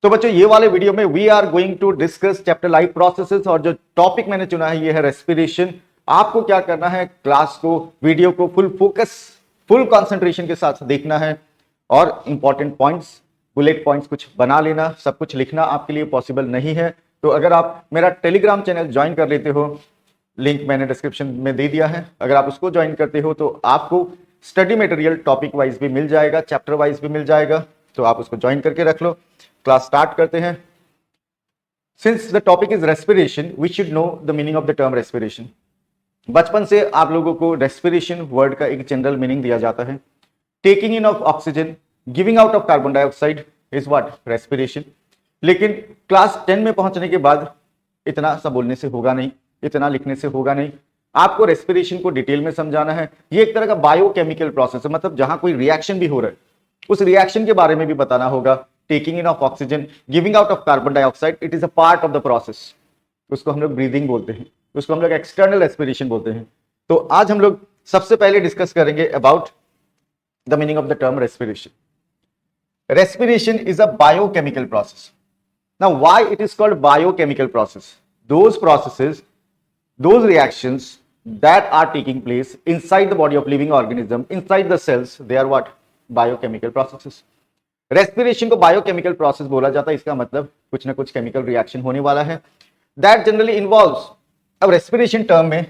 तो बच्चों ये वाले वीडियो में we are going to discuss chapter life processes, और जो टॉपिक मैंने चुना है ये है रेस्पिरेशन। आपको क्या करना है, क्लास को, वीडियो को फुल फोकस, फुल कंसंट्रेशन के साथ देखना है और इंपॉर्टेंट पॉइंट्स, बुलेट पॉइंट्स कुछ बना लेना। सब कुछ लिखना आपके लिए पॉसिबल नहीं है, तो अगर आप मेरा टेलीग्राम चैनल ज्वाइन कर लेते हो, लिंक मैंने डिस्क्रिप्शन में दे दिया है, अगर आप उसको ज्वाइन करते हो तो आपको स्टडी मटेरियल टॉपिक वाइज भी मिल जाएगा, चैप्टर वाइज भी मिल जाएगा, तो आप उसको ज्वाइन करके रख लो। क्लास स्टार्ट करते हैं। Since the topic is respiration, we should know the meaning of the term respiration. बचपन से आप लोगों को रेस्पिरेशन वर्ड का एक जनरल मीनिंग दिया जाता है। Taking in of oxygen, giving out of carbon dioxide is what, respiration. लेकिन क्लास 10 में पहुंचने के बाद इतना सा बोलने से होगा नहीं, इतना लिखने से होगा नहीं, आपको रेस्पिरेशन को डिटेल में समझाना है। ये एक तरह का बायोकेमिकल प्रोसेस है, मतलब जहां कोई रिएक्शन भी हो रहा है उस रिएक्शन के बारे में भी बताना होगा। Taking in of oxygen, giving out of carbon dioxide, it is a part of the process. उसको हम लोग ब्रीदिंग बोलते हैं, उसको हम लोग एक्सटर्नल रेस्पिरेशन बोलते हैं। तो आज हम लोग सबसे पहले डिस्कस करेंगे about the meaning of the term respiration. Respiration is a biochemical process. Now why it is called biochemical process? Those processes, those reactions that are taking place inside the body of living organism, inside the cells, they are what, biochemical processes. Respiration को biochemical process बोला जाता है, इसका मतलब कुछ ना कुछ chemical reaction होने वाला है, दैट जनरली इन्वॉल्व्स। अब रेस्पिरेशन टर्म में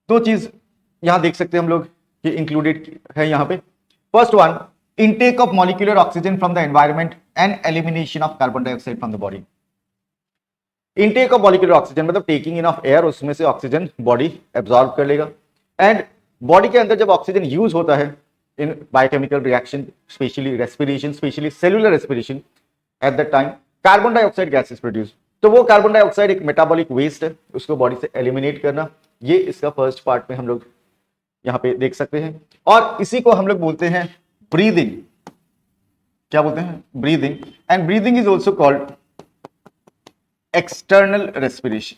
दो चीज यहां देख सकते हैं हम लोग कि इंक्लूडेड है यहां पे। First one, intake of molecular oxygen from the environment and elimination of carbon dioxide from the body. Intake of molecular oxygen मतलब टेकिंग इन ऑफ एयर, उसमें से ऑक्सीजन बॉडी एब्जॉर्ब कर लेगा। एंड बॉडी के अंदर जब ऑक्सीजन यूज होता है in biochemical reaction, specially respiration, specially cellular respiration, at the time carbon dioxide gas is produce. तो वो कार्बन डाइऑक्साइड एक मेटाबॉलिक वेस्ट है, उसको बॉडी से एलिमिनेट करना, ये इसका फर्स्ट पार्ट में हम लोग यहां पे देख सकते हैं। और इसी को हम लोग बोलते हैं ब्रीदिंग। क्या बोलते हैं? Breathing. And breathing is also called external respiration.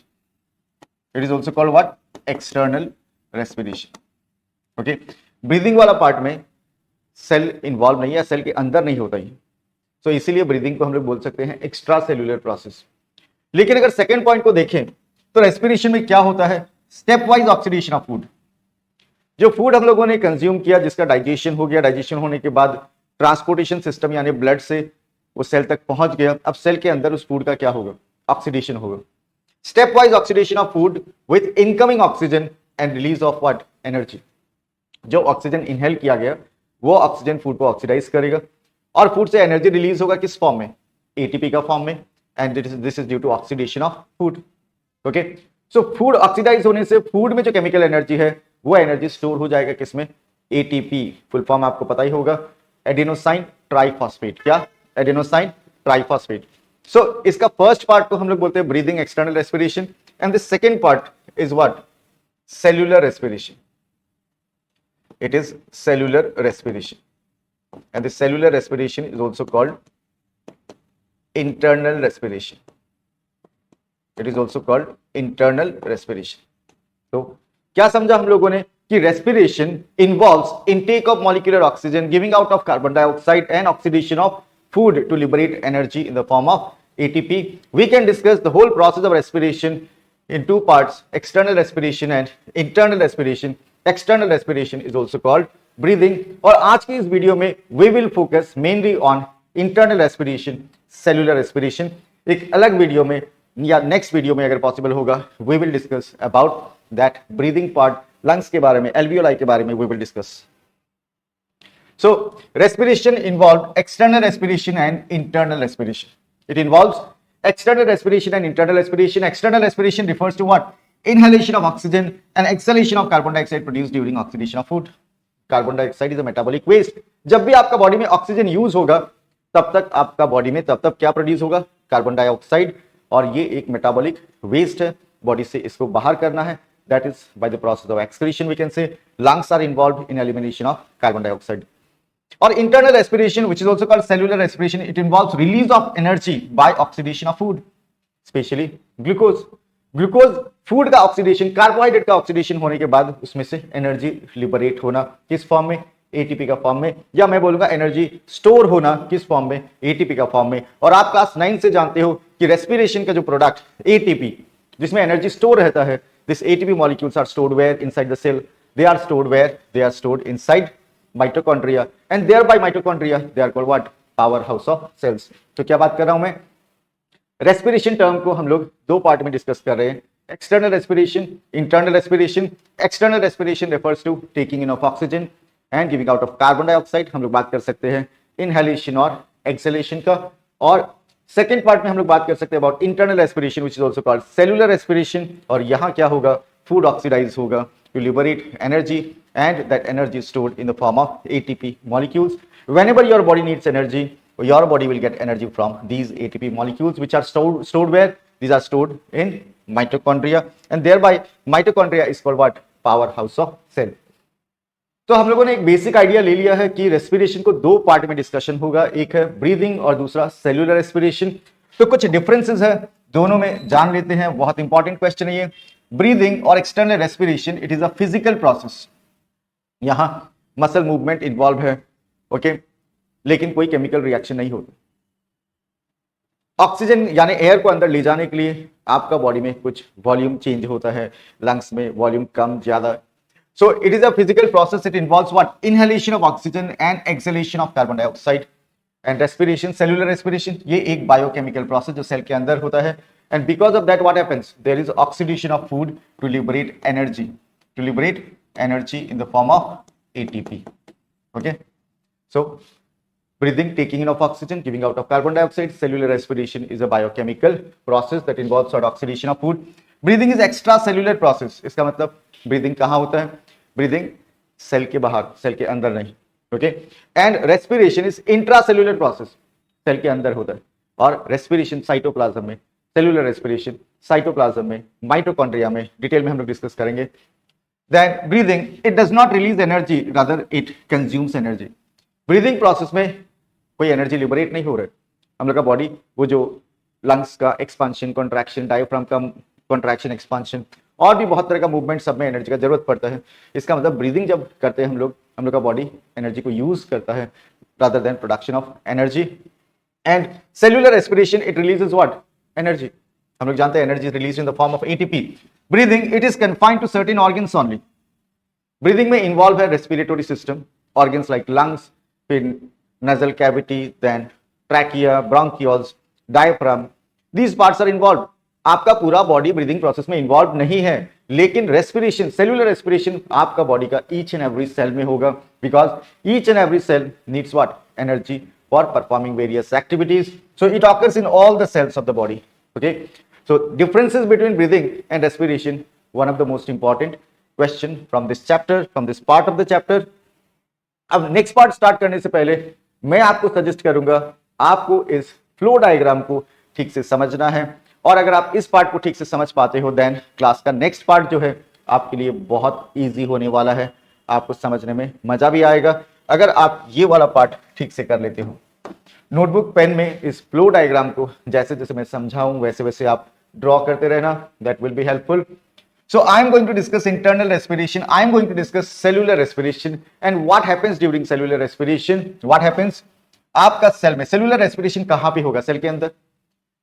It is also called what? External respiration. Okay? Breathing वाला पार्ट में सेल इन्वॉल्व नहीं है, सेल के अंदर नहीं होता ही, तो इसीलिए ब्रीदिंग को हम लोग बोल सकते हैं एक्स्ट्रा सेल्यूलर प्रोसेस। लेकिन अगर सेकेंड पॉइंट को देखें तो रेस्पिरेशन में क्या होता है, step wise oxidation of food. जो फूड हम लोगों ने कंज्यूम किया, जिसका डाइजेशन हो गया, डाइजेशन होने के बाद ट्रांसपोर्टेशन सिस्टम यानी ब्लड से वो सेल तक पहुंच गया, अब सेल के अंदर उस फूड का क्या होगा, ऑक्सीडेशन होगा। Step wise oxidation of food with incoming oxygen and release of what, energy. जो ऑक्सीजन इनहेल किया गया वो ऑक्सीजन फूड को ऑक्सीडाइज करेगा और फूड से एनर्जी रिलीज होगा, किस फॉर्म में, एटीपी का फॉर्म में, and this is due to oxidation of food. Okay, so food oxidise होने से फूड में जो केमिकल एनर्जी है वो एनर्जी स्टोर हो जाएगा किसमें, एटीपी। फुल फॉर्म आपको पता ही होगा, एडेनोसाइन ट्राइफॉस्फेट। क्या? Adenosine triphosphate. सो इसका फर्स्ट पार्ट को हम लोग बोलते हैं breathing, external respiration, and the second part is what, cellular respiration. It is cellular respiration, and the cellular respiration is also called internal respiration. It is also called internal respiration. तो क्या समझा हम लोगों ने कि respiration involves intake of molecular oxygen, giving out of carbon dioxide and oxidation of food to liberate energy in the form of ATP. We can discuss the whole process of respiration in two parts, external respiration and internal respiration. External respiration is also called breathing. और आज की इस video में we will focus mainly on internal respiration, cellular respiration. एक अलग video में या next video में अगर पॉसिबल होगा we will discuss about that breathing part, lungs के बारे में, alveoli के बारे में we will discuss. So respiration involved external respiration and internal respiration. It involves external respiration and internal respiration. External respiration refers to what? Inhalation of oxygen and exhalation of carbon dioxide produced during oxidation of food. Carbon dioxide is a metabolic waste. जब भी आपका body में oxygen use होगा तब तक आपका body में तब क्या प्रोड्यूस होगा, कार्बन डाइऑक्साइड, और ये एक मेटाबॉलिक वेस्ट है, बॉडी से इसको बाहर करना है, that is by the process of excretion we can say. Lungs are involved in elimination of carbon dioxide. Or internal respiration, which is also called cellular respiration, it involves release of energy by oxidation of food, especially glucose. Glucose food का oxidation, carbohydrate का oxidation होने के बाद उसमें से energy liberate होना, किस form में, एटीपी का फॉर्म में, या मैं बोलूंगा एनर्जी स्टोर होना किस फॉर्म में, एटीपी का फॉर्म में। और आप क्लास 9 से जानते हो कि रेस्पिरेशन का जो प्रोडक्ट एटीपी जिसमें एनर्जी स्टोर रहता है, this ATP molecules are stored where inside the cell, they are stored where, they are stored inside mitochondria and thereby mitochondria they are called what, power house of cells. तो क्या बात कर रहा हूं मैं, respiration term को हम लोग दो पार्ट में डिस्कस कर रहे हैं, external respiration, internal respiration. External respiration refers to taking in of oxygen and giving out of carbon dioxide, हम लोग बात कर सकते हैं इनहेलेशन और एक्सहेलेशन का। और सेकेंड पार्ट में हम लोग बात कर सकते हैं about internal respiration which is also called cellular respiration. और यहां क्या होगा, फूड ऑक्सीडाइज होगा to liberate energy and that energy stored in the form of ATP molecules. Whenever your body needs energy, your body will get energy from these ATP molecules which are stored where? These are stored in mitochondria and thereby mitochondria is called what? Powerhouse of cell. तो हम लोगों ने एक basic idea ले लिया है कि respiration को दो पार्ट में डिस्कशन होगा, एक है ब्रीदिंग और दूसरा सेल्यूलर रेस्पिरेशन। तो कुछ डिफरेंसेस है दोनों में, जान लेते हैं, बहुत इंपॉर्टेंट क्वेश्चन है ये। ब्रीदिंग और external respiration it is a physical process, यहां मसल मूवमेंट इन्वॉल्व है, ओके लेकिन कोई केमिकल रिएक्शन नहीं होती। ऑक्सीजन यानी एयर को अंदर ले जाने के लिए आपका बॉडी में कुछ वॉल्यूम चेंज होता है, लंग्स में वॉल्यूम कम ज्यादा। So it is a physical process, it involves what, inhalation of oxygen and exhalation of carbon dioxide. And respiration, cellular respiration, ये एक बायोकेमिकल प्रोसेस जो सेल के अंदर होता है। And because of that what happens, there is oxidation of food to liberate energy, in the form of ATP, okay. So, breathing, taking in of oxygen, giving out of carbon dioxide. Cellular respiration is a biochemical process that involves sort of oxidation of food. Breathing is extracellular process. इसका मतलब breathing कहाँ होता है? Breathing cell के बाहर, cell के अंदर नहीं, okay? And respiration is intracellular process. Cell के अंदर होता है। और respiration साइटोप्लाज्म में, cellular respiration साइटोप्लाज्म में, माइटोकॉन्ड्रिया में, डिटेल में हम लोग डिस्कस करेंगे। Then breathing, it does not release energy, rather it consumes energy. Breathing process में कोई एनर्जी लिबरेट नहीं हो रहा है, हम लोग का बॉडी वो जो लंग्स का एक्सपांशन, कॉन्ट्रैक्शन, डायफ्राम का कॉन्ट्रैक्शन, एक्सपांशन और भी बहुत तरह का मूवमेंट, सब में एनर्जी का जरूरत पड़ता है। इसका मतलब ब्रीदिंग जब करते हैं हम लोग का बॉडी एनर्जी को यूज करता है rather than production of energy. And cellular respiration it releases what, energy. हम लोग जानते हैं energy release in the form of ATP. Breathing it is confined to certain organs only. Breathing में involve है respiratory system, organs like lungs, फिर nasal cavity, then trachea, bronchioles, diaphragm, these parts are involved. आपका पूरा body breathing process में involve नहीं है, लेकिन respiration, cellular respiration आपका बॉडी का ईच एंड एवरी सेल में होगा, because each and every cell needs what, energy for performing various activities, so it occurs in all the cells of the body, okay. So differences between breathing and respiration, one of the most important question from this chapter, from this part of the chapter. अब next part start करने से पहले मैं आपको suggest करूंगा, आपको इस flow diagram को ठीक से समझना है, और अगर आप इस पार्ट को ठीक से समझ पाते हो देन क्लास का नेक्स्ट पार्ट जो है आपके लिए बहुत इजी होने वाला है, आपको समझने में मजा भी आएगा अगर आप ये वाला पार्ट ठीक से कर लेते हो। नोटबुक पेन में इस फ्लो डायग्राम को जैसे जैसे मैं समझाऊं वैसे वैसे आप ड्रॉ करते रहना, that will be helpful. So I am going to discuss internal respiration, I am going to discuss cellular respiration, and what happens during cellular respiration, what happens आपका सेल में, सेलुलर रेस्पिरेशन कहां पे होगा, cell के अंदर।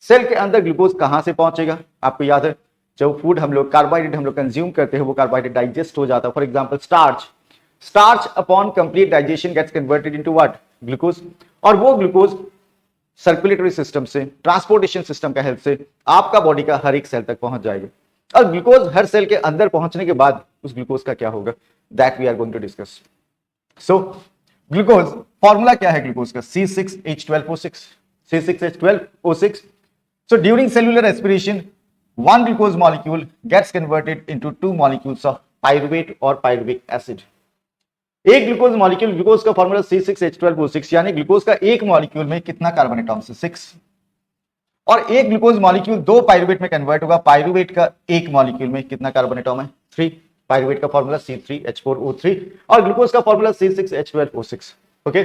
Cell के अंदर glucose कहां से पहुंचेगा, आपको याद है जो फूड हम लोग, कार्बोहाइड्रेट हम लोग कंज्यूम करते हैं, वो कार्बोहाइड्रेट डाइजेस्ट हो जाता है। For example starch upon complete digestion gets converted into what, glucose, और वो ग्लूकोज सर्कुलेटरी सिस्टम से, ट्रांसपोर्टेशन सिस्टम का हेल्प से आपका बॉडी का हर एक सेल तक पहुंच जाएगा। और ग्लूकोज हर सेल के अंदर पहुंचने के बाद उस ग्लूकोज का क्या होगा, that we are going to discuss. So glucose formula क्या है ग्लूकोज का, C6H12O6, C6H12O6। So during cellular respiration one glucose molecule gets converted into two molecules of pyruvate और pyruvic acid। एक ग्लूकोज मॉलिक्यूल, ग्लूकोज का formula C6H12O6, यानी glucose का एक molecule में कितना कार्बन एटॉम्स है, 6, और एक ग्लूकोज मॉलिक्यूल दो पाइरुवेट में कन्वर्ट होगा, पाइरुवेट का एक मॉलिक्यूल में कितना कार्बन एटॉम है, 3, पाइरुवेट का फॉर्मूला C3H4O3 और ग्लूकोज का formula C6H12O6, okay.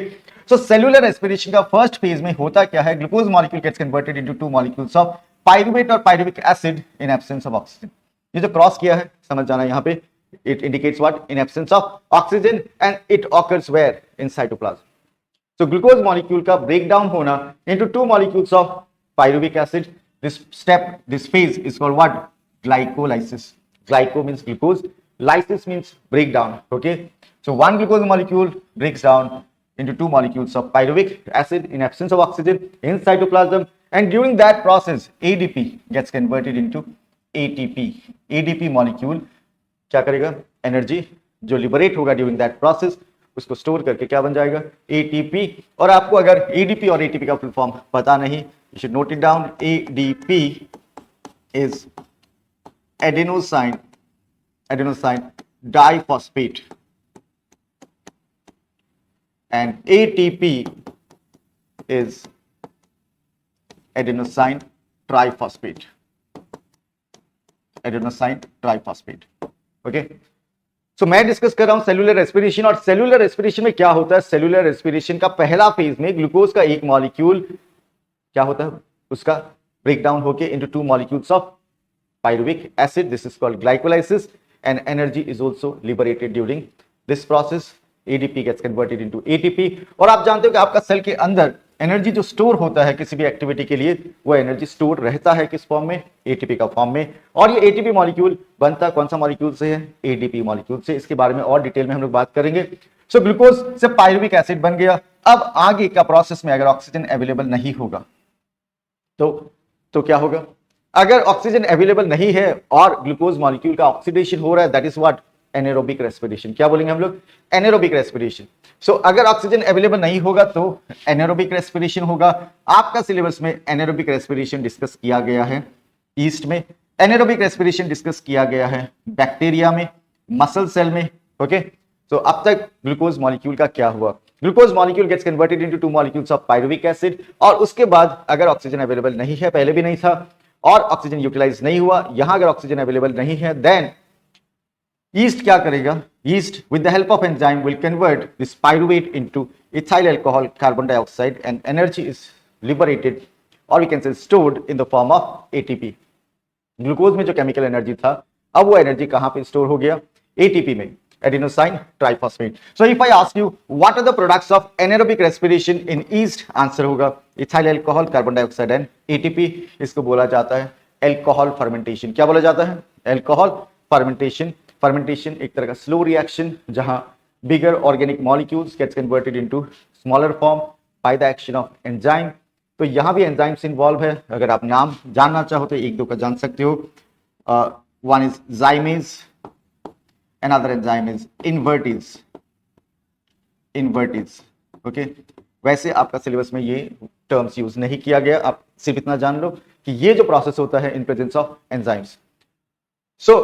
So cellular respiration का फर्स्ट फेज में होता क्या है, glucose molecule gets converted into two molecules of pyruvate और pyruvic acid in absence of oxygen. ये जो क्रॉस किया है समझ जाना, यहाँ पे It indicates what? In absence of oxygen, and it occurs where? In cytoplasm. So glucose molecule का breakdown होना into two molecules of pyruvic acid. This step, this phase is called what? Glycolysis. Glyco means glucose. Lysis means breakdown. Okay. So one glucose molecule breaks down into two molecules of pyruvic acid in absence of oxygen in cytoplasm, and during that process ADP gets converted into ATP. ADP molecule क्या करेगा? Energy जो liberate होगा during that process उसको store करके क्या बन जाएगा? ATP. और आपको अगर एडीपी और एटीपी का फुल फॉर्म पता नहीं, you should note it down. ADP is adenosine diphosphate and ATP is adenosine triphosphate. Okay. So मैं डिस्कस कर रहा हूं सेलुलर रेस्पिरेशन. और सेलुलर रेस्पिरेशन में क्या होता है? सेलुलर रेस्पिरेशन का पहला फेज में ग्लूकोज का एक मॉलिक्यूल क्या होता है? उसका ब्रेकडाउन होके into two molecules of pyruvic acid. This is called glycolysis, and energy is also liberated during this process. ADP gets converted into ATP. और आप जानते हो कि आपका सेल के अंदर एनर्जी जो स्टोर होता है किसी भी एक्टिविटी के लिए, वो एनर्जी स्टोर रहता है किस फॉर्म में? एटीपी का फॉर्म में. और ये एटीपी मॉलिक्यूल बनता कौन सा मॉलिक्यूल से है? एडीपी मॉलिक्यूल से. इसके बारे में और डिटेल में हम लोग बात करेंगे. सो ग्लूकोज से पायरुविक एसिड बन गया. अब आगे का प्रोसेस में अगर ऑक्सीजन अवेलेबल नहीं होगा तो क्या होगा? अगर ऑक्सीजन अवेलेबल नहीं है और ग्लूकोज मॉलिक्यूल का ऑक्सीडेशन हो रहा है, that is what? Anaerobic respiration. क्या बोलेंगे हम लोग? Anaerobic respiration. सो अगर ऑक्सीजन अवेलेबल नहीं होगा तो एनारोबिक रेस्पिरेशन होगा. आपका सिलेबस में एनारोबिक रेस्पिरेशन डिस्कस किया गया है ईस्ट में, एनारोबिक रेस्पिरेशन डिस्कस किया गया है बैक्टीरिया में, मसल सेल में. ओके. तो अब तक ग्लूकोज मॉलिक्यूल का क्या हुआ? Glucose molecule gets converted into two molecules of pyruvic acid. और उसके बाद अगर ऑक्सीजन अवेलेबल नहीं है, पहले भी नहीं था, और ऑक्सीजन यूटिलाइज नहीं हुआ, यहां अगर ऑक्सीजन अवेलेबल नहीं है, देन ईस्ट क्या करेगा? Yeast with the help of enzyme will convert this pyruvate into ethyl alcohol carbon dioxide, and energy is liberated और we can say stored in the form of ATP. Glucose में जो chemical energy था, अब वो energy कहां पे store हो गया? एटीपी में, adenosine triphosphate. So if I ask you what are the products of anaerobic respiration in yeast, answer होगा ethyl alcohol, carbon dioxide and ATP. इसको बोला जाता है अल्कोहल फर्मेंटेशन. क्या बोला जाता है? Alcohol fermentation. फर्मेंटेशन एक तरह का स्लो रिएक्शन जहां bigger organic molecules gets converted into smaller form by the action of enzyme. तो यहां भी एंजाइम्स इन्वॉल्व है. अगर आप नाम जानना चाहो तो एक दो का जान सकते हो. One is जाइमेज, another enzyme is invertase. Okay. वैसे आपका सिलेबस में ये टर्म्स यूज नहीं किया गया. आप सिर्फ इतना जान लो कि ये जो प्रोसेस होता है in presence of enzymes. So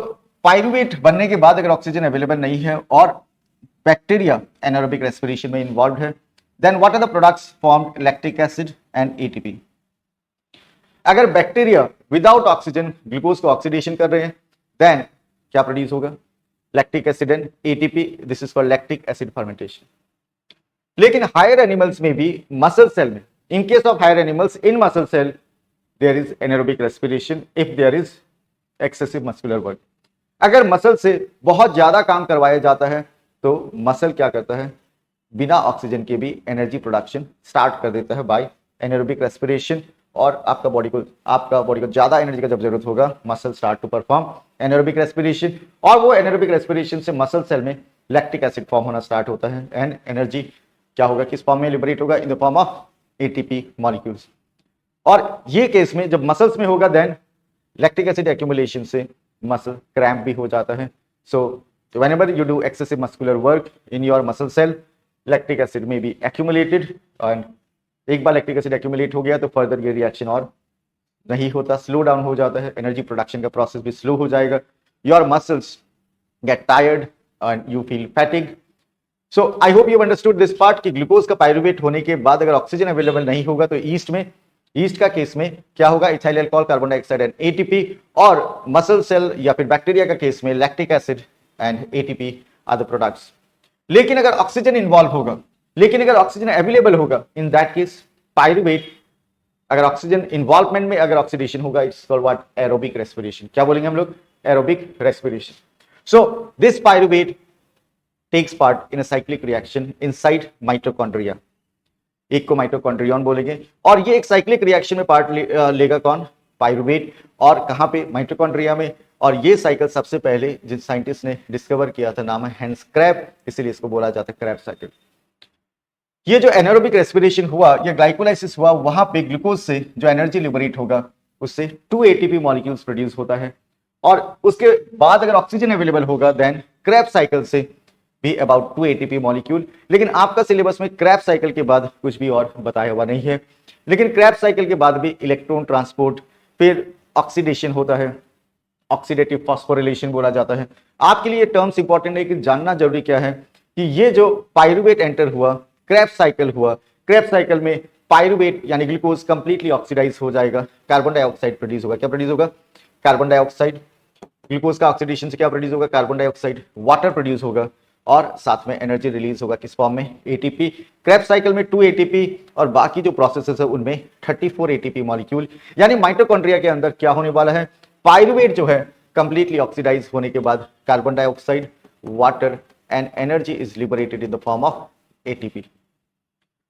pyruvate बनने के बाद अगर ऑक्सीजन अवेलेबल नहीं है और बैक्टीरिया एनारोबिक रेस्पिरेशन में इन्वॉल्व है, then what are the products formed? Lactic acid and ATP. अगर बैक्टीरिया विदाउट ऑक्सीजन ग्लूकोज को ऑक्सीडेशन कर रहे हैं, देन क्या प्रोड्यूस होगा? Lactic acid and ATP. This is called lactic acid fermentation. लेकिन हायर एनिमल्स में भी, मसल सेल में, in case of higher animals, in muscle cell there is anaerobic respiration if there is excessive muscular work. अगर muscle से बहुत ज्यादा काम करवाया जाता है तो मसल क्या करता है? बिना ऑक्सीजन के भी एनर्जी प्रोडक्शन स्टार्ट कर देता है बाय एनारोबिक रेस्पिरेशन. और आपका बॉडी को ज्यादा एनर्जी का जब जरूरत होगा, muscle start to perform anaerobic respiration. और वो एनारोबिक रेस्पिरेशन से मसल सेल में लैक्टिक एसिड फॉर्म होना स्टार्ट होता है, एंड एनर्जी क्या होगा? किस फॉर्म में लिबरेट होगा? In the form of ATP molecules. और ये केस में जब मसल्स में होगा, देन लैक्टिक एसिड एक्यूमुलेशन से मसल क्रैम्प भी हो जाता है. So whenever you do excessive muscular work in your muscle cell, lactic acid may be accumulated, and एक बार लैक्टिक एसिड एक्यूमुलेट हो गया तो फर्दर ये रिएक्शन और नहीं होता, स्लो डाउन हो जाता है, एनर्जी प्रोडक्शन का प्रोसेस भी स्लो हो जाएगा. Your muscles get tired and you feel fatigue. So I hope you understood this part कि ग्लूकोज का पायरुवेट होने के बाद अगर ऑक्सीजन अवेलेबल नहीं होगा तो ईस्ट का केस में क्या होगा? Ethyl alcohol, carbon dioxide and ATP. और मसल सेल या फिर बैक्टीरिया का केस में lactic acid and ATP are the products. लेकिन अगर ऑक्सीजन इन्वॉल्व होगा, लेकिन अगर ऑक्सीजन अवेलेबल होगा, इन दैट केस पायरुवेट, अगर ऑक्सीजन इन्वॉल्वमेंट में अगर ऑक्सीडेशन होगा, it's called what? Aerobic respiration. क्या बोलेंगे हम लोग? Aerobic respiration. So this pyruvate takes part in a cyclic reaction inside mitochondria. एक को माइटोकॉन्ड्रियन बोलेंगे, और ये एक साइक्लिक रिएक्शन में पार्ट लेगा कौन? पाइरुवेट। और कहां पे? माइटोकॉन्ड्रिया में। और ये साइकिल सबसे पहले जिस साइंटिस्ट ने डिस्कवर किया था नाम है हेंस क्रेब, इसीलिए इसको बोला जाता है क्रेब साइकिल। ये जो एनारोबिक रेस्पिरेशन हुआ या ग्लाइकोलाइसिस हुआ, वहां पे ग्लूकोज से जो एनर्जी लिबरेट होगा उससे 2 एटीपी मॉलिक्यूल्स प्रोड्यूस होता है, और उसके बाद अगर ऑक्सीजन अवेलेबल होगा देन क्रेब साइकिल से भी अबाउट 2 एटीपी मॉलिक्यूल। लेकिन आपका सिलेबस में क्रेब साइकिल के बाद कुछ भी और बताया हुआ नहीं है। लेकिन क्रेब साइकिल के बाद भी इलेक्ट्रॉन ट्रांसपोर्ट, फिर ऑक्सीडेशन होता है, ऑक्सीडेटिव फॉस्फोरिलेशन बोला जाता है। आपके लिए टर्म्स इंपॉर्टेंट है कि जानना जरूरी क्या है कि ये जो पाइरुवेट एंटर हुआ, क्रेब साइकिल हुआ, क्रेब साइकिल में पाइरुवेट यानी ग्लूकोज कंप्लीटली ऑक्सीडाइज हो जाएगा, कार्बन डाइऑक्साइड प्रोड्यूस होगा। क्या प्रोड्यूस होगा? Carbon dioxide. ग्लूकोज का ऑक्सीडेशन से क्या प्रोड्यूस होगा? Carbon dioxide. वाटर प्रोड्यूस होगा और साथ में एनर्जी रिलीज होगा, किस फॉर्म में? एटीपी। क्रेब साइकिल में 2 एटीपी और बाकी जो प्रोसेसेस है उनमें 34 एटीपी मॉलिक्यूल। यानी माइटोकॉन्ड्रिया के अंदर क्या होने वाला है? पाइरुवेट जो है कंप्लीटली ऑक्सीडाइज होने के बाद carbon dioxide, water and energy is liberated in the form of ATP.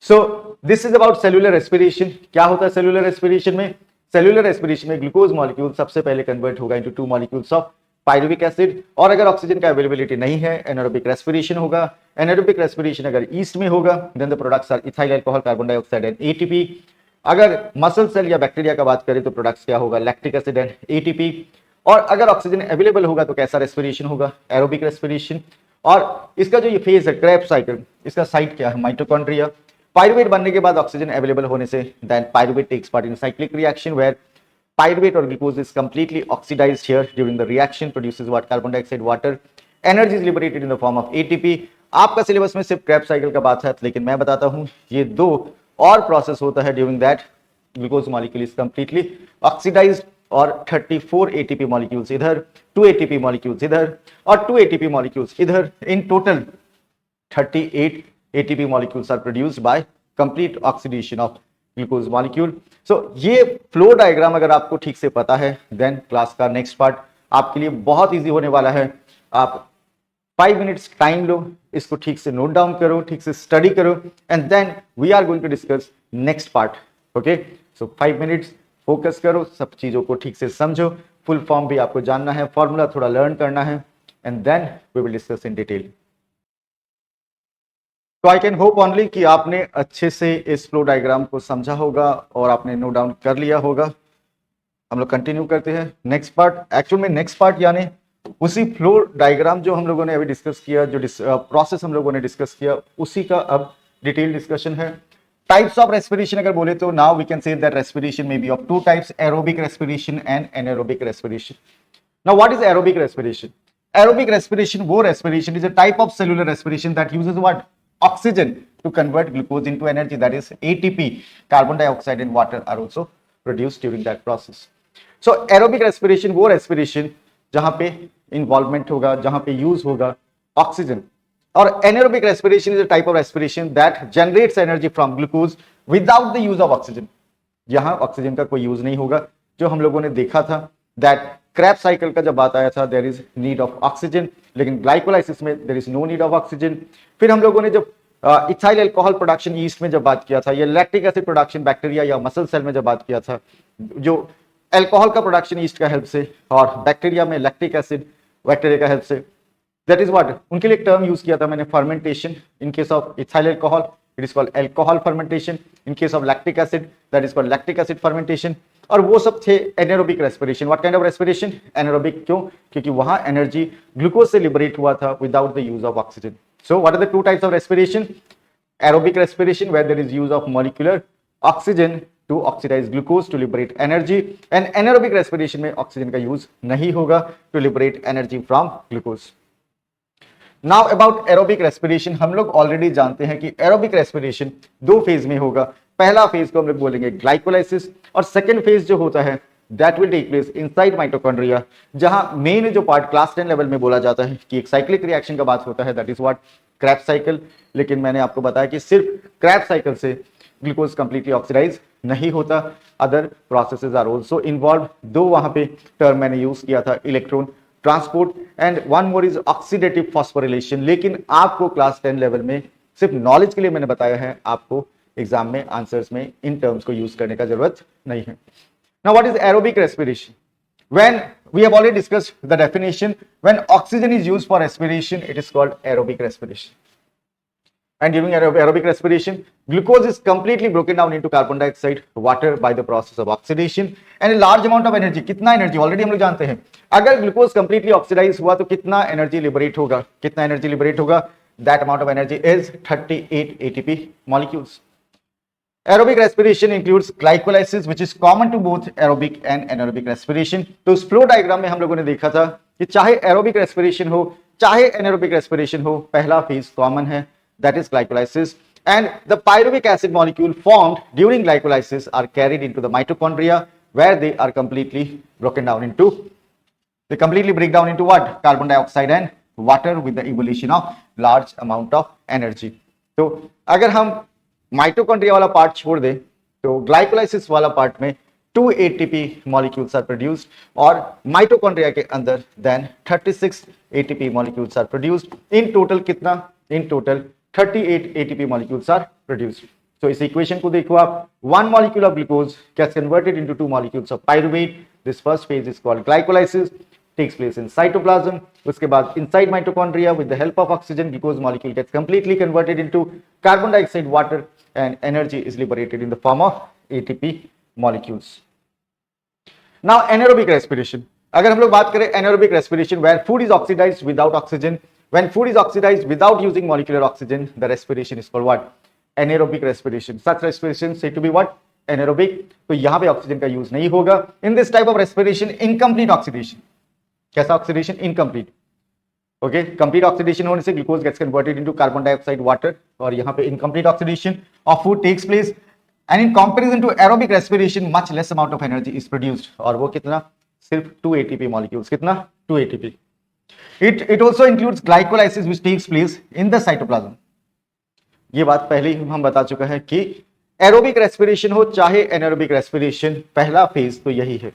So this is about cellular respiration. क्या होता है सेल्यूलर रेस्पिरेशन में? सेल्यूलर रेस्पिरेशन में ग्लूकोज मॉलिक्यूल सबसे पहले कन्वर्ट होगा into 2 molecules of pyruvic acid, और अगर ऑक्सीजन का अवेलेबिलिटी नहीं है एनारोबिक रेस्पिरेशन होगा। एनारोबिक रेस्पिरेशन अगर ईस्ट में होगा then the products are ethyl alcohol, carbon dioxide and ATP. अगर मसल सेल या बैक्टीरिया का बात करें तो प्रोडक्ट्स क्या होगा? Lactic acid and ATP. और अगर ऑक्सीजन अवेलेबल होगा तो कैसा रेस्पिरेशन होगा? Aerobic respiration. और इसका जो ये फेज है क्रेब साइकिल, इसका साइट क्या है? माइटोकॉन्ड्रिया। पाइरुवेट बनने के बाद ऑक्सीजन अवेलेबल होने से then pyruvate takes part in cyclic reaction where pyruvate or glucose is completely oxidized here during the reaction, produces what? Carbon dioxide, water. Energy is liberated in the form of ATP. आपका syllabus में सिर्फ Krebs cycle का बात है, लेकिन मैं बताता हूं ये 2 और प्रोसेस होता है during that glucose molecule is completely oxidised, और 34 एटीपी मॉलिक्यूल्स इधर, 2 एटीपी मॉलिक्यूल्स इधर और 2 एटीपी मॉलिक्यूल्स इधर। In total 38 ATP molecules are produced by complete oxidation of glucose molecule. So ये फ्लो डायग्राम अगर आपको ठीक से पता है देन क्लास का नेक्स्ट पार्ट आपके लिए बहुत इजी होने वाला है। आप 5 मिनट्स टाइम लो, इसको ठीक से नोट डाउन करो, ठीक से स्टडी करो, and then we are going to discuss next part. Okay, so 5 minutes focus करो, सब चीजों को ठीक से समझो, फुल फॉर्म भी आपको जानना है, फॉर्मूला थोड़ा लर्न करना है, and then we will discuss in detail. तो आई कैन होप ओनली कि आपने अच्छे से इस फ्लो डायग्राम को समझा होगा और आपने नोट डाउन कर लिया होगा। हम लोग कंटिन्यू करते हैं नेक्स्ट पार्ट। एक्चुअल में नेक्स्ट पार्ट यानी उसी फ्लो डायग्राम जो हम लोगों ने अभी डिस्कस किया, जो प्रोसेस हम लोगों ने डिस्कस किया, उसी का अब डिटेल डिस्कशन है। टाइप्स ऑफ रेस्पिरेशन अगर बोले तो now we can say that respiration may be of 2 types, aerobic respiration and anaerobic respiration. Now what is aerobic respiration? Aerobic respiration, वो respiration is a type of cellular respiration that uses what? Oxygen to convert glucose into energy, that is ATP. Carbon dioxide and water are also produced during that process. So aerobic respiration वो respiration जहां पे involvement होगा, जहां पे use होगा oxygen. और anaerobic respiration is a type of respiration that generates energy from glucose without the use of oxygen. यहां oxygen का कोई यूज नहीं होगा, जो हम लोगों ने देखा था दैट क्रैब साइकिल का जब बात आया था there is need of oxygen, लेकिन ग्लाइकोलाइसिस में there is no need of oxygen. फिर हम लोगों ने जब इथाइल अल्कोहल प्रोडक्शन ईस्ट में जब बात किया था, या लैक्टिक एसिड प्रोडक्शन बैक्टीरिया या मसल सेल में जब बात किया था, जो अल्कोहल का प्रोडक्शन ईस्ट का हेल्प से और बैक्टीरिया में लैक्टिक एसिड बैक्टीरिया का हेल्प से, दैट इज व्हाट, उनके लिए एक टर्म यूज किया था मैंने, fermentation. In case of ethyl alcohol it is called alcohol fermentation, in case of lactic acid that is called lactic acid fermentation. और वो सब थे anaerobic respiration. What kind of respiration? Anaerobic. क्यों? क्योंकि वहां एनर्जी ग्लूकोज से liberate हुआ था without the use of oxygen. So what are the 2 types of respiration? Aerobic respiration where there is use of molecular oxygen to oxidise glucose to liberate energy, and anaerobic respiration में oxygen का use नहीं होगा to liberate energy from glucose. Now about aerobic respiration, हम लोग already जानते हैं कि aerobic respiration 2 phase में होगा। पहला फेज को हम लोग बोलेंगे ग्लाइकोलाइसिस, और सेकंड फेज जो होता है that will take place inside mitochondria, जहां मेन जो पार्ट क्लास 10 लेवल में बोला जाता है कि एक साइक्लिक रिएक्शन का बात होता है, that is what, Krebs cycle. लेकिन मैंने आपको बताया कि सिर्फ क्रैब साइकिल से ग्लूकोज कंप्लीटली ऑक्सीडाइज नहीं होता, other processes are also involve. 2 वहां पे टर्म मैंने यूज किया था, electron transport and one more is oxidative phosphorylation. लेकिन आपको क्लास 10 लेवल में सिर्फ नॉलेज के लिए मैंने बताया है, आपको एग्जाम में आंसर्स में इन टर्म्स को यूज करने का जरूरत नहीं है। Now what is aerobic respiration? When we have already discussed the definition, when oxygen is used for respiration, it is called aerobic respiration. And during aerobic respiration, glucose is completely broken down into carbon dioxide, water by the process of oxidation, and a large amount of energy. कितना energy already हम लोग जानते हैं, अगर glucose completely oxidise हुआ तो कितना energy liberate होगा, कितना एनर्जी लिबरेट होगा? That amount of energy is 38 ATP molecules. Aerobic respiration includes glycolysis, which is common to both aerobic and anaerobic respiration. तो उस फ्लो डायग्राम में हम लोगों ने देखा था कि चाहे एरोबिक रेस्पिरेशन हो चाहे एनारोबिक रेस्पिरेशन हो, पहला फेज कॉमन है, that is glycolysis, and the pyruvic acid molecule formed during glycolysis are carried into the mitochondria where they are completely broken down into, they completely break down into what? Carbon dioxide and water with the evolution of large amount of energy. तो अगर हम mitochondria वाला part छोड़ दे तो glycolysis वाला part में 2 ATP molecules are produced और mitochondria के अंदर then 36 ATP molecules are produced. In total कितना? In total 38 ATP molecules are produced. तो इस इक्वेशन को देखो आप, 1 molecule of glucose gets converted into 2 molecules of pyruvate. This first phase is called glycolysis, takes place in cytoplasm. उसके बाद inside mitochondria with the help of oxygen, glucose molecule gets completely converted into carbon dioxide, water, and energy is liberated in the form of ATP molecules. Now anaerobic respiration. अगर हम लोग बात करें anaerobic respiration, where food is oxidized without oxygen, when food is oxidized without using molecular oxygen, the respiration is called what? Anaerobic respiration. Such respiration said to be what? Anaerobic. तो यहाँ पे oxygen का use नहीं होगा। In this type of respiration, incomplete oxidation. कैसा oxidation? Incomplete. Okay, complete oxidation होने से glucose gets converted into carbon dioxide, water, और यहाँ पे incomplete oxidation of food takes place, and in comparison to aerobic respiration much less amount of energy is produced, और वो कितना? सिर्फ 2 ATP molecules. कितना? 2 ATP। It also includes glycolysis which takes place in the cytoplasm. ये बात पहले ही हम बता चुका है कि एरोबिक रेस्पिरेशन हो चाहे एनारोबिक रेस्पिरेशन, पहला फेज तो यही है,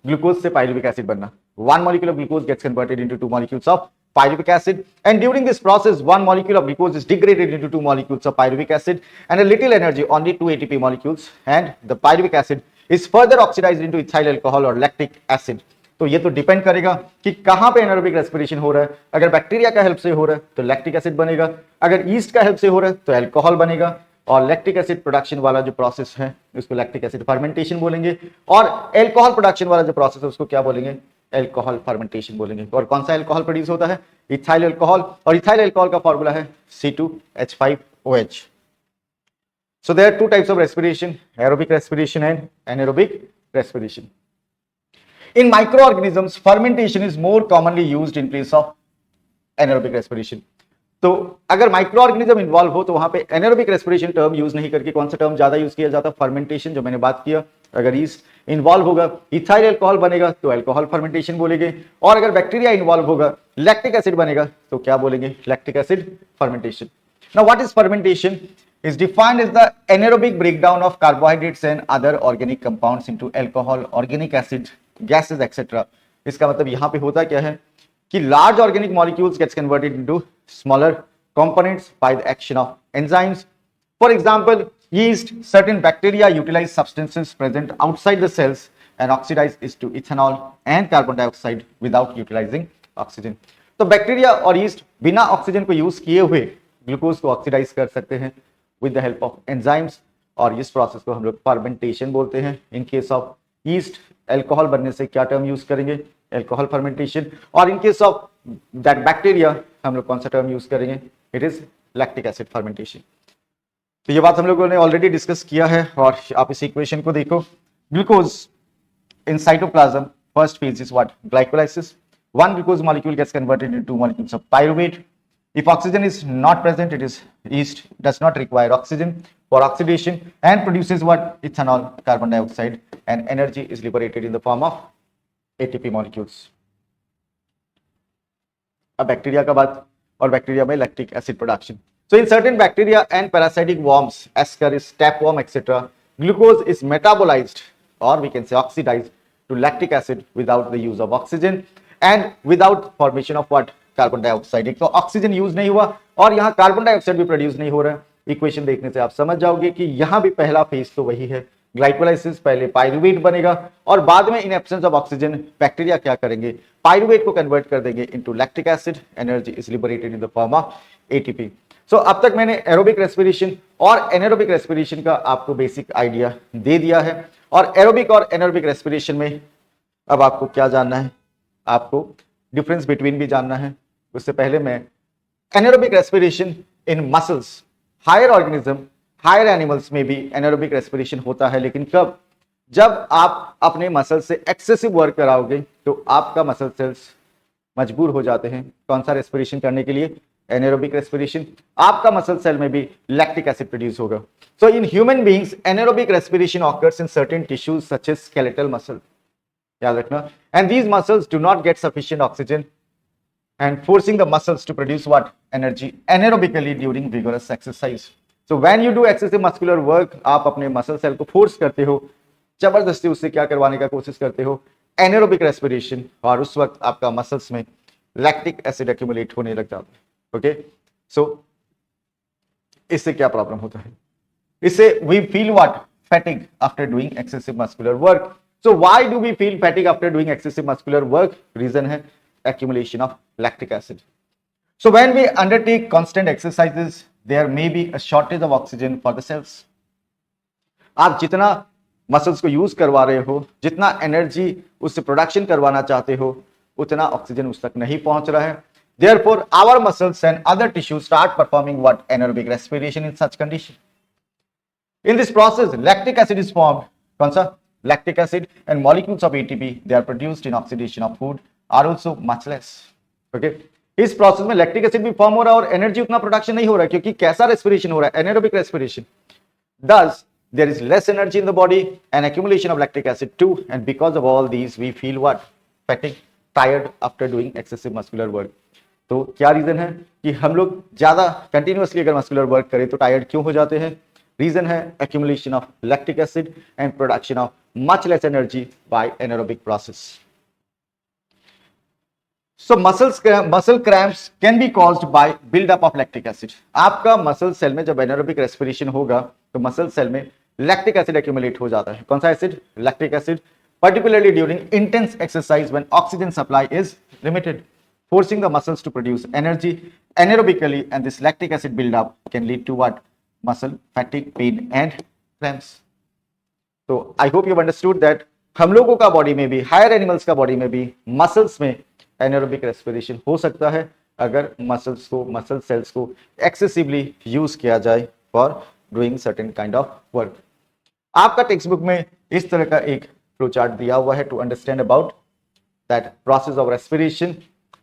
ग्लूकोज से पाइरुविक एसिड बनना। 1 molecule of glucose gets converted into 2 molecules of pyruvic acid, and during this process 1 molecule of glucose is degraded into 2 molecules of pyruvic acid and a little energy, only 2 ATP molecules, and the pyruvic acid is further oxidized into ethyl alcohol or lactic acid. तो ये तो depend करेगा कि कहां पे anaerobic respiration हो रहा है। अगर बैक्टीरिया का हेल्प से हो रहा है तो लैक्टिक एसिड बनेगा, अगर ईस्ट का हेल्प से हो रहा है तो अल्कोहल बनेगा, और लैक्टिक एसिड प्रोडक्शन वाला जो प्रोसेस है उसको लैक्टिक एसिड फर्मेंटेशन बोलेंगे, और अल्कोहल प्रोडक्शन वाला जो प्रोसेस है उसको क्या बोलेंगे? अल्कोहल फर्मेंटेशन बोलेंगे। और कौन सा अल्कोहल प्रोड्यूस होता है? इथाइल अल्कोहल, और इथाइल अल्कोहल का फॉर्मूला है C2H5OH। So there are two types of respiration, aerobic respiration and anaerobic respiration. In microorganisms, fermentation is more commonly used in place of anaerobic respiration. तो अगर micro organism involve हो तो वहां पे anaerobic respiration term use नहीं करके कौन सा टर्म ज्यादा यूज किया जाता है? फर्मेंटेशन, जो मैंने बात किया। अगर ईस्ट इन्वॉल्व होगा इथाइल अल्कोहल बनेगा तो अल्कोहल फर्मेंटेशन बोलेंगे, और अगर बैक्टीरिया इन्वॉल्व होगा लैक्टिक एसिड बनेगा तो क्या बोलेंगे? Lactic acid fermentation. Now what is fermentation? is defined as the anaerobic breakdown of carbohydrates and other organic compounds into alcohol, organic acid, gases, etc. इसका मतलब यहाँ पे होता क्या है कि large organic molecules gets converted into smaller components by the action of enzymes. For example, yeast, certain bacteria utilize substances present outside the cells and oxidize it to ethanol and carbon dioxide without utilizing oxygen. तो bacteria और yeast बिना oxygen को use किए हुए glucose को oxidise कर सकते हैं with the help of enzymes, और इस प्रोसेस को हम लोग फर्मेंटेशन बोलते हैं। In case of yeast alcohol बनने से क्या टर्म यूज करेंगे? Alcohol fermentation. और in case of that bacteria हम लोग कौन सा टर्म यूज करेंगे? It is lactic acid fermentation. तो ये बात हम लोगों ने ऑलरेडी डिस्कस किया है, और आप इस इक्वेशन को देखो। Glucose in cytoplasm, first phase is what? Glycolysis. 1 glucose molecule gets converted into 2 molecules of pyruvate. If oxygen is not present, it is yeast does not require oxygen for oxidation and produces what? Ethanol, carbon dioxide, and energy is liberated in the form of ATP molecules. अब bacteria का बात, और bacteria में lactic acid production. So in certain bacteria and parasitic worms, Ascaris, tapeworm, etc., glucose is metabolized, or we can say oxidized to lactic acid without the use of oxygen and without formation of what? Carbon dioxide. एक तो oxygen use नहीं हुआ और यहाँ carbon dioxide भी produce नहीं हो रहा है। इक्वेशन देखने से आप समझ जाओगे कि यहाँ भी पहला फेज तो वही है, ग्लाइकोलाइसिस, पहले पायरुवेट बनेगा और बाद में in absence of oxygen bacteria क्या करेंगे, पायरुवेट को कन्वर्ट कर देंगे into lactic acid, energy is liberated in the form of ATP. So अब तक मैंने एरोबिक रेस्पिरेशन और एनारोबिक रेस्पिरेशन का आपको बेसिक आइडिया दे दिया है और एरोबिक और एनारोबिक रेस्पिरेशन में अब आपको क्या जानना है, आपको डिफरेंस बिटवीन भी जानना है। उससे पहले मैं anaerobic respiration in muscles, higher organism, higher animals में भी एनारोबिक रेस्पिरेशन होता है, लेकिन कब? जब आप अपने मसल से एक्सेसिव वर्क कराओगे तो आपका मसल सेल्स मजबूर हो जाते हैं कौन सा रेस्पिरेशन करने के लिए, एनारोबिक रेस्पिरेशन। आपका मसल सेल में भी लैक्टिक एसिड प्रोड्यूस होगा। So in human beings anaerobic respiration occurs in certain tissues such as skeletal muscle, याद रखना, and these muscles do not get sufficient oxygen and forcing the muscles to produce what? Energy anaerobically during vigorous exercise. So when you do excessive muscular work, आप अपने muscle cell को force करते हो, जबरदस्ती उससे क्या करवाने का कोशिश करते हो, एनारोबिक रेस्पिरेशन, और उस वक्त आपका मसल्स में लैक्टिक एसिड एक्यूमुलेट होने लग जाता है। ओके, सो इससे क्या प्रॉब्लम होता है? इससे we feel what? Fatigue after doing excessive muscular work. So why do we feel fatigue after doing excessive muscular work? Reason है accumulation of lactic acid. So when we undertake constant exercises, there may be a shortage of oxygen for the cells. आप जितना muscles को use करवा रहे हो, जितना energy उससे production करवाना चाहते हो, उतना ऑक्सीजन उस तक नहीं पहुंच रहा है। Therefore, our muscles and other tissues start performing what? Anaerobic respiration in such condition. In this process, lactic acid is formed. कौन सा? Lactic acid and molecules of ATP, they are produced in oxidation of food, are also much less. Okay? इस process में lactic acid भी form हो रहा है और energy उतना प्रोडक्शन नहीं हो रहा है, क्योंकि कैसा रेस्पिरेशन हो रहा है? Anaerobic respiration. Thus, there is less energy in the body and accumulation of lactic acid too, and because of all these, we feel what? Fatigue, tired after doing excessive muscular work. तो क्या reason है कि हम लोग ज्यादा continuously अगर muscular work करें तो टायर्ड क्यों हो जाते हैं? रीजन है accumulation of lactic acid and production of much less energy by anaerobic process. So muscle cramps can be caused by build-up of lactic acid. आपका मसल सेल में जब एनारोबिक रेस्पिरेशन होगा तो मसल सेल में lactic acid accumulate हो जाता है। कौन सा acid? Lactic acid, particularly during intense exercise when oxygen supply is limited, forcing the muscles to produce energy anaerobically, and this lactic acid build-up can lead to what? Muscle fatigue, pain and cramps. So I hope you've understood that हम लोगों का body में भी, higher animals का body में भी muscles में anaerobic respiration हो सकता है अगर मसल सेल्स को एक्सेसिवली यूज किया जाए for doing certain kind of work. आपका टेक्स्ट बुक में इस तरह का एक फ्लो चार्ट दिया हुआ है to understand about that process of respiration.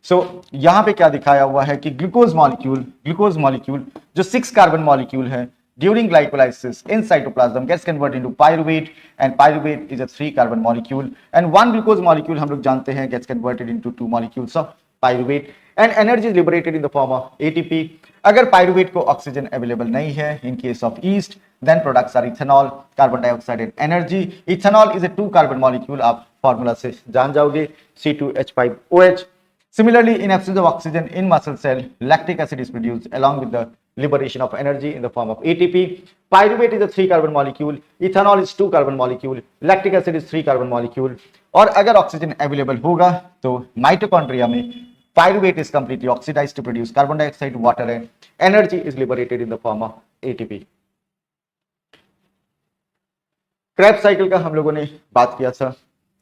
So यहाँ पे क्या दिखाया हुआ है कि ग्लूकोज मॉलिक्यूल जो 6 कार्बन मॉलिक्यूल है, during glycolysis in cytoplasm gets converted into pyruvate, and pyruvate is a 3 carbon molecule, and 1 glucose molecule हम लोग जानते हैं gets converted into 2 molecules of pyruvate, and energy is liberated in the form of ATP. अगर pyruvate को oxygen available नहीं है, in case of yeast, then products are ethanol, carbon dioxide and energy. Ethanol is a 2 carbon molecule, आप formula से जान जाओगे, C2H5OH. Similarly, in absence of oxygen in muscle cell, lactic acid is produced along with the liberation of energy in the form of ATP. Pyruvate is a 3 carbon molecule, ethanol is 2 carbon molecule, lactic acid is 3 carbon molecule. और अगर oxygen available होगा तो mitochondria में pyruvate is completely oxidized to produce carbon dioxide, water and energy is liberated in the form of ATP. Krebs cycle का हम लोगों ने बात किया था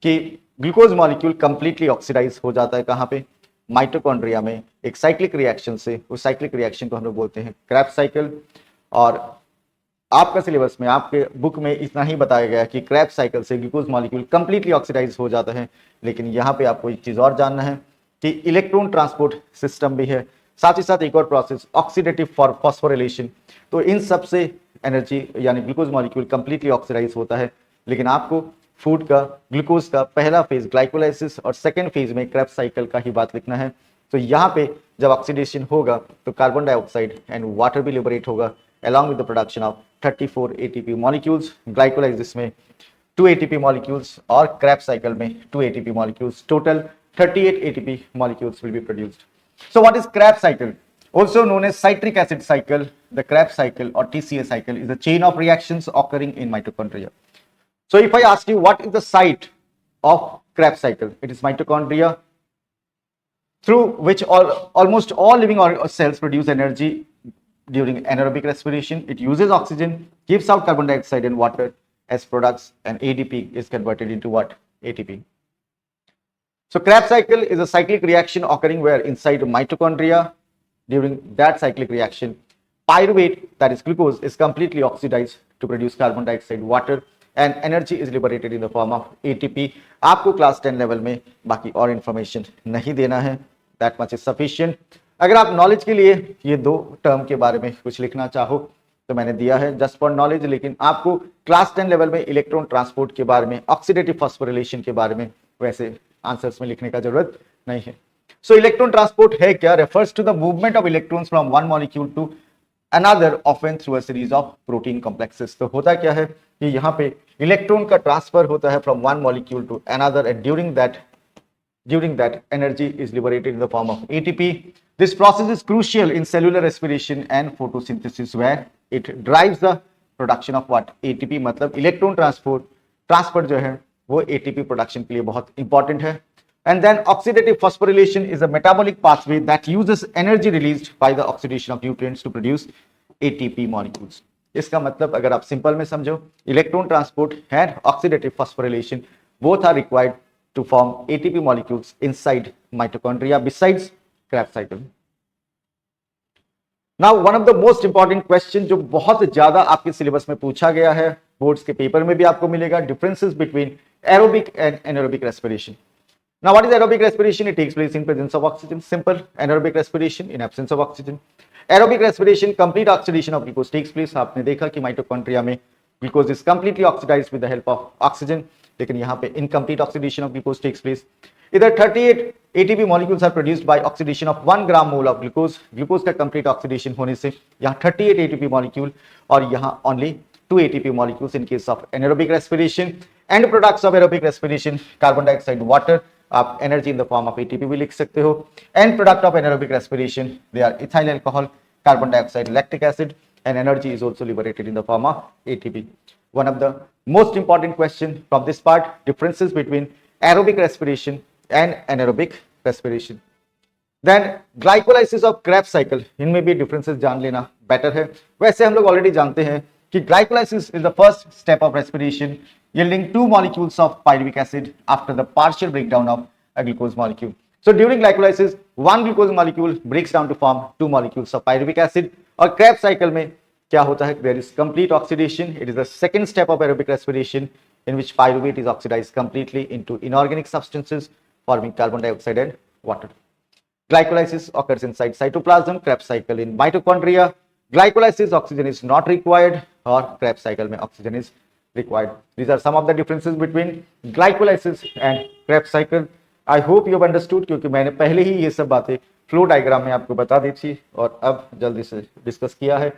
कि ग्लूकोज मॉलिक्यूल कंप्लीटली ऑक्सीडाइज हो जाता है कहाँ पे? माइटोकॉन्ड्रिया में एक साइक्लिक रिएक्शन से। उस साइक्लिक रिएक्शन को हम लोग बोलते हैं क्रेब्स साइकिल। और आपका सिलेबस में, आपके बुक में इतना ही बताया गया कि क्रेब्स साइकिल से ग्लूकोज मॉलिक्यूल कंप्लीटली ऑक्सीडाइज हो जाता है, लेकिन यहाँ पे आपको एक चीज और जानना है कि इलेक्ट्रॉन ट्रांसपोर्ट सिस्टम भी है, साथ ही साथ एक और प्रोसेस ऑक्सीडेटिव फॉस्फोरिलेशन। तो इन सब से एनर्जी यानी ग्लूकोज मॉलिक्यूल कंप्लीटली ऑक्सीडाइज होता है, लेकिन आपको फूड का, ग्लूकोज का पहला फेज ग्लाइकोलाइसिस और सेकेंड फेज में क्रेब्स साइकिल का ही बात लिखना है। तो यहाँ पे जब ऑक्सीडेशन होगा तो कार्बन डाइऑक्साइड एंड वाटर भी लिबरेट होगा along with the production of 34 ATP molecules. Glycolysis में 2 ATP molecules, और Krebs cycle में 2 ATP molecules. Total 38 ATP molecules will be produced. So what is Krebs cycle? Also known as citric acid cycle. The Krebs cycle or TCA cycle is a chain of reactions occurring in mitochondria. So if I ask you what is the site of Krebs cycle, it is mitochondria, through which almost all living cells produce energy during anaerobic respiration. It uses oxygen, gives out carbon dioxide and water as products, and ADP is converted into what? ATP. So Krebs cycle is a cyclic reaction occurring where inside mitochondria, during that cyclic reaction, pyruvate, that is glucose, is completely oxidized to produce carbon dioxide, water, and energy is liberated in the form of ATP. आपको class 10 level में बाकी और information नहीं देना है, that much is sufficient. अगर आप knowledge के लिए ये दो टर्म के बारे में कुछ लिखना चाहो तो मैंने दिया है जस्ट फॉर नॉलेज, लेकिन आपको क्लास 10 लेवल में इलेक्ट्रॉन ट्रांसपोर्ट के बारे में, ऑक्सीडेटिव फॉस्फोरिलेशन के बारे में वैसे आंसर्स में लिखने का जरूरत नहीं है. सो इलेक्ट्रॉन ट्रांसपोर्ट है क्या? Refers to the movement of electrons from one molecule to another, often through a series of protein complexes. तो होता क्या है कि यहाँ पे इलेक्ट्रॉन का ट्रांसफर होता है from one molecule to another, and during that energy is liberated in the form of ATP. This process is crucial in cellular respiration and photosynthesis where it drives the production of what? ATP. मतलब electron transfer जो है वो ATP production के लिए बहुत important है. And then oxidative phosphorylation is a metabolic pathway that uses energy released by the oxidation of nutrients to produce ATP molecules. इसका मतलब अगर आप सिंपल में समझो, electron transport and oxidative phosphorylation both are required to form ATP molecules inside mitochondria besides Krebs cycle. Now one of the most important question जो बहुत ज्यादा आपके सिलेबस में पूछा गया है, बोर्ड्स के पेपर में भी आपको मिलेगा, differences between aerobic and anaerobic respiration. Now what is aerobic respiration? It takes place in presence of oxygen. Simple. Anaerobic respiration in absence of oxygen. Aerobic respiration, complete oxidation of glucose takes place. आपने देखा कि mitochondria में glucose is completely oxidized with the help of oxygen, लेकिन यहाँ पे incomplete oxidation of glucose takes place. Either 38 ATP molecules are produced by oxidation of 1 gram mole of glucose. Glucose का complete oxidation होने से यहाँ 38 ATP molecule और यहाँ only 2 ATP molecules in case of anaerobic respiration. End products of aerobic respiration, carbon dioxide, water. आप energy in the form of ATP भी लिख सकते हो. End product of anaerobic respiration, they are ethyl alcohol, carbon dioxide, lactic acid, and energy is also liberated in the form of ATP. One of the most important question from this part, differences between aerobic respiration and anaerobic respiration. Then glycolysis of Krebs cycle, इनमें भी differences जान लेना better है. वैसे हम लोग already जानते हैं कि glycolysis is the first step of respiration yielding 2 molecules of pyruvic acid after the partial breakdown of a glucose molecule. So during glycolysis, one glucose molecule breaks down to form 2 molecules of pyruvic acid. और Krebs cycle में क्या होता है? There is complete oxidation. It is the second step of aerobic respiration in which pyruvate is oxidized completely into inorganic substances forming carbon dioxide and water. Glycolysis occurs inside cytoplasm. Krebs cycle in mitochondria. Glycolysis, oxygen is not required, or Krebs cycle में oxygen is required. These are some of the differences between glycolysis and Krebs cycle. I hope you have understood, क्योंकि मैंने पहले ही ये सब बातें flow diagram में आपको बता दी थी और अब जल्दी से डिस्कस किया है.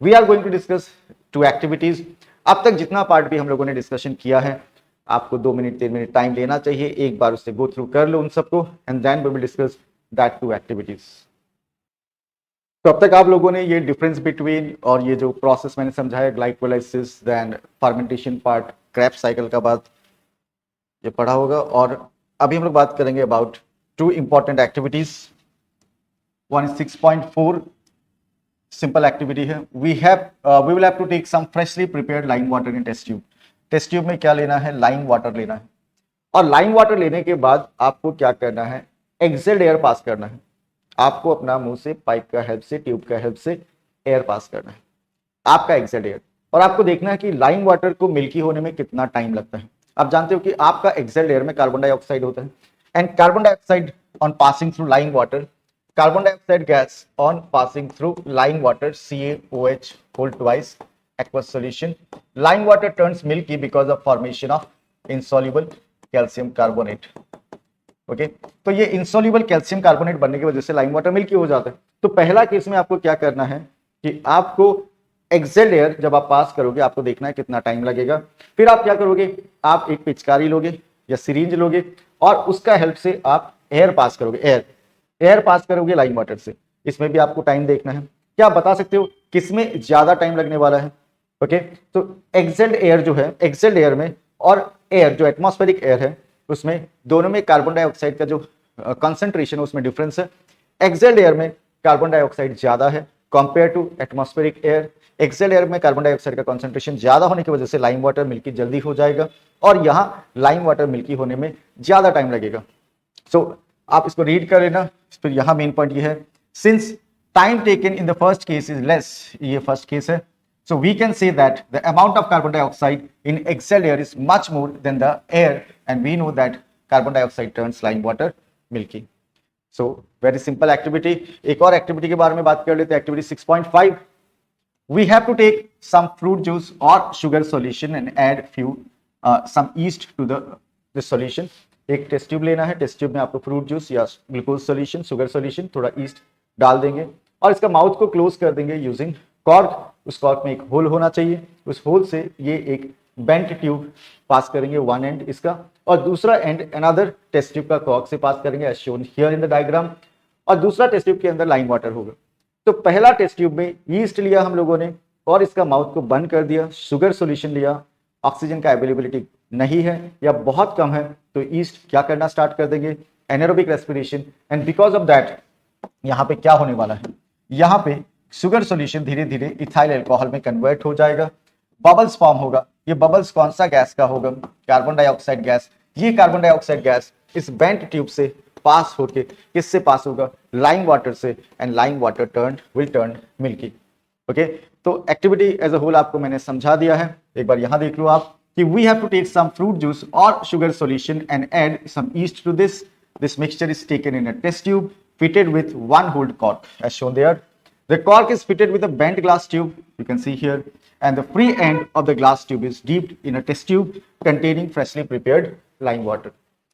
We are going to discuss 2 activities. अब तक जितना पार्ट भी हम लोगों ने डिस्कशन किया है, आपको 2 मिनट 3 मिनट टाइम लेना चाहिए, एक बार उससे गो थ्रू कर लो उन सबको, and then we will discuss that 2 activities. तो अब तक आप लोगों ने ये डिफरेंस बिटवीन और ये जो प्रोसेस मैंने समझाया, glycolysis then fermentation part, Krebs cycle का बात ये पढ़ा होगा. और अभी हम लोग बात करेंगे about 2 important activities. One is 6.4 simple activity है. We will have to take some freshly prepared lime water in test tube. Test tube में क्या लेना है? लाइम वाटर लेना है. और लाइम वाटर लेने के बाद आपको क्या करना है? एक्सेल्ड एयर पास करना है. आपको अपना मुंह से पाइप का हेल्प से, ट्यूब का हेल्प से एयर पास करना है, आपका एक्सेल्ड एयर. और आपको देखना है कि लाइम वाटर को मिल्की होने में कितना टाइम लगता है. आप जानते हो कि आपका एक्सेल्ड एयर में कार्बन डाइऑक्साइड होता है, and carbon dioxide on passing through lime water, carbon dioxide gas on passing through lime water, CaOH whole twice aqueous solution. Lime water turns milky because of formation of insoluble calcium carbonate. Okay, तो ये insoluble calcium carbonate बनने की वजह से lime water milky हो जाता है. तो पहला केस में आपको क्या करना है कि आपको एक्सेल्ड एयर जब आप पास करोगे, आपको देखना है कितना टाइम लगेगा। फिर आप क्या करोगे, आप एक पिचकारी लोगे या सिरिंज लोगे और उसका हेल्प से आप एयर पास करोगे, एयर पास करोगे लाइम वाटर से। इसमें भी आपको टाइम देखना है। क्या आप बता सकते हो किसमें ज्यादा टाइम लगने वाला है? ओके, तो एक्सेल्ड एयर जो है, एक्सेल्ड एयर में और एयर जो एटमॉस्फेरिक एयर है, उसमें दोनों में कार्बन डाइऑक्साइड का जो कंसंट्रेशन है उसमें डिफरेंस है। एक्सेल्ड एयर में कार्बन डाइऑक्साइड ज्यादा है compare to atmospheric air. Exhaled air में कार्बन डाइऑक्साइड का कंसंट्रेशन ज्यादा होने की वजह से लाइम वाटर मिल्की जल्दी हो जाएगा और यहां लाइम वाटर मिल्की होने में ज्यादा टाइम लगेगा। सो आप इसको रीड कर लेना। फिर यहां मेन पॉइंट ये है, since time taken in the first case is less, ये फर्स्ट केस है, so we can say that the amount of carbon dioxide in exhaled air is much more than the air, and we know that carbon dioxide turns lime water milky. So very simple activity। एक और activity के बारे में बात कर लेते हैं, activity 6.5। we have to take some fruit juice or sugar solution and add few some yeast to the solution। एक टेस्ट ट्यूब लेना है, टेस्ट ट्यूब में आपको फ्रूट जूस या ग्लूकोज सोल्यूशन, शुगर सोल्यूशन, थोड़ा ईस्ट डाल देंगे और इसका माउथ को क्लोज कर देंगे यूजिंग कॉर्क। उस कॉर्क में एक होल होना चाहिए, उस होल से ये एक बेंट ट्यूब पास करेंगे, वन एंड इसका और दूसरा एंड अनदर टेस्ट ट्यूब का कॉर्क से पास करेंगे as shown here in the diagram, और दूसरा टेस्ट ट्यूब के अंदर लाइम वाटर होगा। तो पहला टेस्ट ट्यूब में ईस्ट लिया हम लोगों ने और इसका माउथ को बंद कर दिया, शुगर सोल्यूशन लिया, ऑक्सीजन का अवेलेबिलिटी नहीं है या बहुत कम है, तो ईस्ट क्या करना स्टार्ट कर देंगे, anaerobic respiration, and because of that यहाँ पे क्या होने वाला है, यहाँ पे शुगर सॉल्यूशन धीरे धीरे इथाइल अल्कोहल में कन्वर्ट हो जाएगा, बबल्स फॉर्म होगा। ये बबल्स कौन सा गैस का होगा, कार्बन डाइऑक्साइड गैस। ये कार्बन डाइऑक्साइड गैस इस बेंट ट्यूब से पास होके किससे पास होगा, लाइम वाटर से, and lime water will turn milky. Okay, तो एक्टिविटी एज अ होल आपको मैंने समझा दिया है। एक बार यहां देख लो आप कि we have to take some fruit juice और sugar solution and add some yeast to this. This mixture is taken in a test tube fitted with one holed cork as shown there. The cork is fitted with a bent glass tube, you can see here, and the free end of the glass tube is dipped in a test tube containing freshly prepared lime water.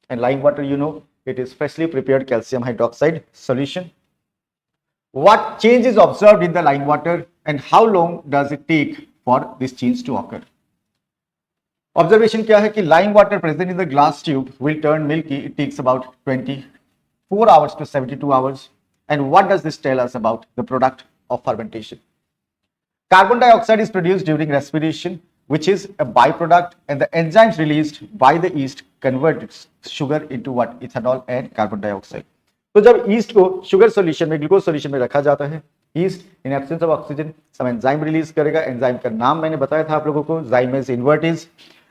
And lime water, you know, it is freshly prepared calcium hydroxide solution. What change is observed in the lime water and how long does it take for this change to occur? Observation क्या है कि lime water present in the glass tube will turn milky. It takes about 24 hours to 72 hours. And what does this tell us about the product of fermentation? Carbon dioxide is produced during respiration, which is a byproduct, and the enzymes released by the yeast convert sugar into what? Ethanol and carbon dioxide. तो जब yeast को sugar solution में, glucose solution में रखा जाता है, yeast in absence of oxygen some enzyme release करेगा। Enzyme का नाम मैंने बताया था आप लोगों को, zymes invertase,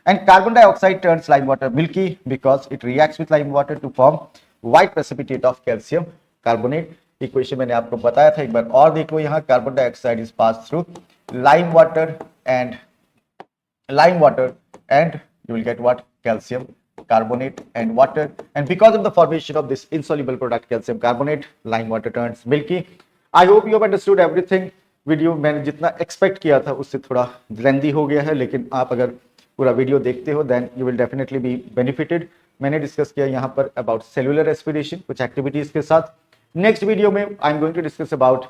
and carbon dioxide turns lime water milky because it reacts with lime water to form white precipitate of calcium carbonate। Equation मैंने आपको बताया था, एक बार और देखो यहाँ, carbon dioxide is pass through lime water and you will get what? Calcium carbonate and water, and because of the formation of this insoluble product calcium carbonate, lime water turns milky। I hope you have understood everything। Video मैंने जितना expect किया था उससे थोड़ा लेंदी हो गया है, लेकिन आप अगर पूरा वीडियो देखते हो then you will definitely be benefited. मैंने डिस्कस किया यहाँ पर अबाउट सेलुलर रेस्पिरेशन कुछ एक्टिविटीज के साथ। नेक्स्ट वीडियो में I am going to discuss about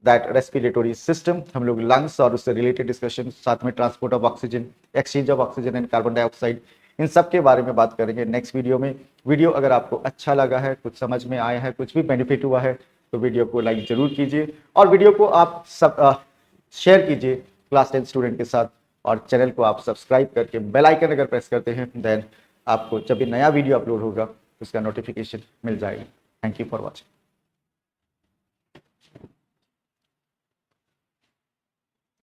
that respiratory system, हम लोग लंग्स और उससे रिलेटेड डिस्कशन, साथ में transport of oxygen, exchange of oxygen and carbon dioxide, इन सब के बारे में बात करेंगे नेक्स्ट वीडियो में। वीडियो अगर आपको अच्छा लगा है, कुछ समझ में आया है, कुछ भी बेनिफिट हुआ है, तो वीडियो को लाइक जरूर कीजिए और वीडियो को आप सब शेयर कीजिए क्लास 10 स्टूडेंट के साथ, और चैनल को आप सब्सक्राइब करके बेल आइकन अगर प्रेस करते हैं देन आपको जब भी नया वीडियो अपलोड होगा उसका नोटिफिकेशन मिल जाएगा। Thank you for watching.